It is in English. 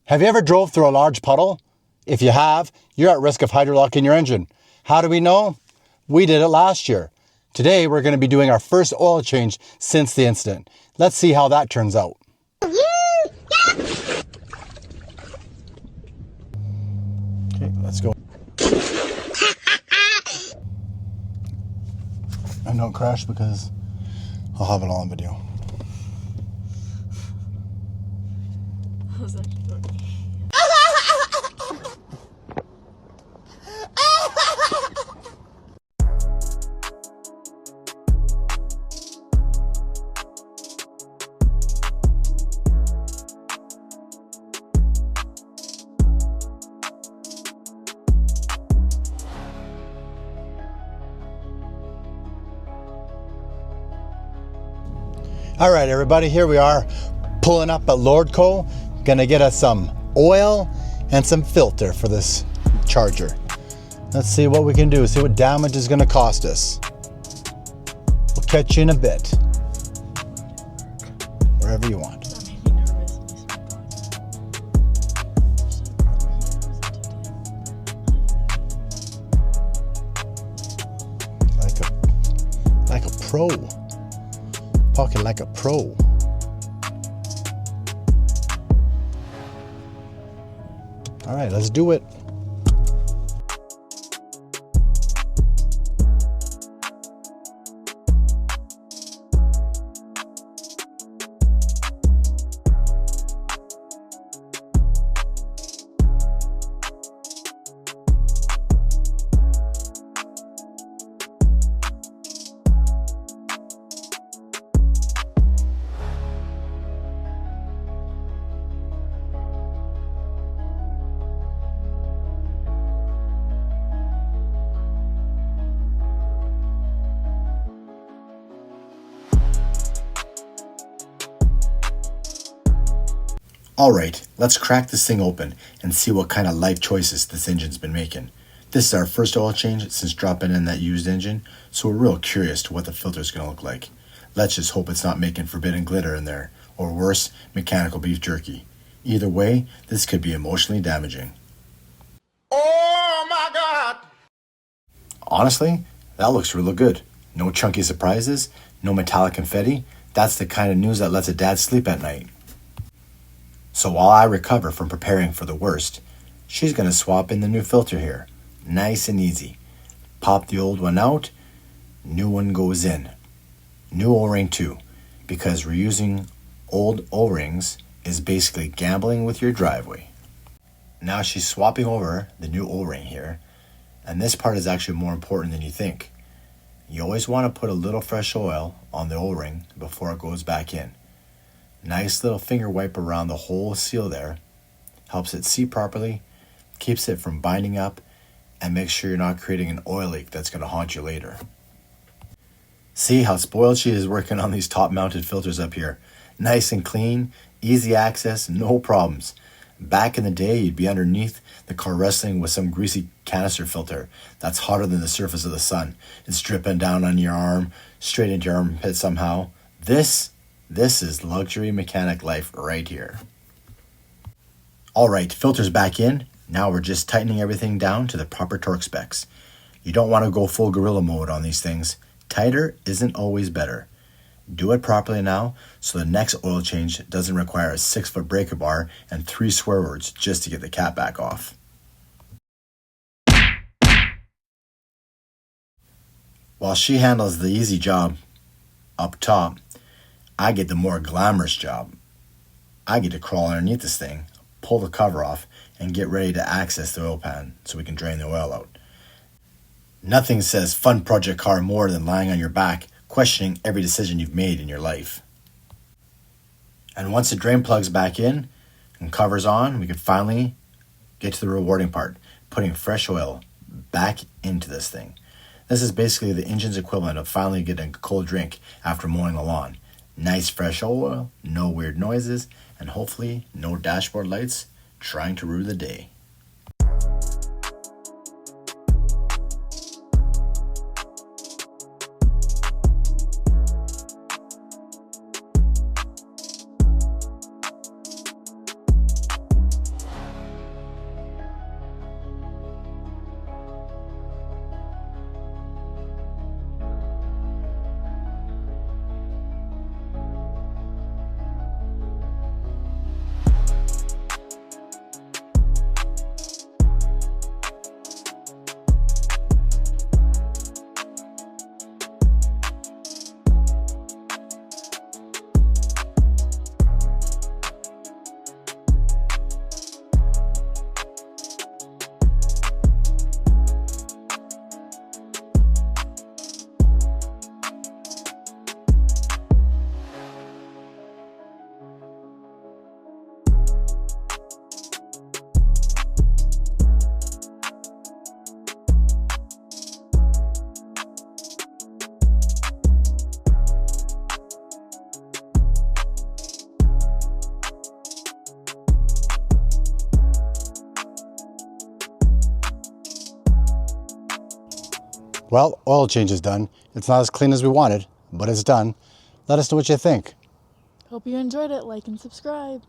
Have you ever drove through a large puddle? If you have, you're at risk of hydrolock in your engine. How do we know? We did it last year. Today, we're going to be doing our first oil change since the incident. Let's see how that turns out. Okay, let's go. And don't crash because I'll have it all on video. How's that going? All right, everybody, here we are pulling up at Lordco. Gonna get us some oil and some filter for this Charger. Let's see what we can do, see what damage is gonna cost us. We'll catch you in a bit. Wherever you want. Like a pro. Talking like a pro. All right, let's do it. All right, let's crack this thing open and see what kind of life choices this engine's been making. This is our first oil change since dropping in that used engine, so we're real curious to what the filter's gonna look like. Let's just hope it's not making forbidden glitter in there, or worse, mechanical beef jerky. Either way, this could be emotionally damaging. Oh my God! Honestly, that looks really good. No chunky surprises, no metallic confetti. That's the kind of news that lets a dad sleep at night. So while I recover from preparing for the worst, she's going to swap in the new filter here. Nice and easy. Pop the old one out, new one goes in. New O-ring too, because reusing old O-rings is basically gambling with your driveway. Now she's swapping over the new O-ring here, and this part is actually more important than you think. You always want to put a little fresh oil on the O-ring before it goes back in. Nice little finger wipe around the whole seal there. Helps it seat properly, keeps it from binding up, and makes sure you're not creating an oil leak that's going to haunt you later. See how spoiled she is working on these top mounted filters up here. Nice and clean, easy access, no problems. Back in the day, you'd be underneath the car wrestling with some greasy canister filter that's hotter than the surface of the sun. It's dripping down on your arm, straight into your armpit somehow. This is luxury mechanic life right here. All right, filter's back in. Now we're just tightening everything down to the proper torque specs. You don't want to go full gorilla mode on these things. Tighter isn't always better. Do it properly now so the next oil change doesn't require a 6-foot breaker bar and 3 swear words just to get the cap back off. While she handles the easy job up top, I get the more glamorous job. I get to crawl underneath this thing, pull the cover off, and get ready to access the oil pan so we can drain the oil out. Nothing says fun project car more than lying on your back, questioning every decision you've made in your life. And once the drain plug's back in and cover's on, we can finally get to the rewarding part, putting fresh oil back into this thing. This is basically the engine's equivalent of finally getting a cold drink after mowing the lawn. Nice fresh oil, no weird noises, and hopefully no dashboard lights trying to ruin the day. Well, oil change is done. It's not as clean as we wanted, but it's done. Let us know what you think. Hope you enjoyed it. Like and subscribe.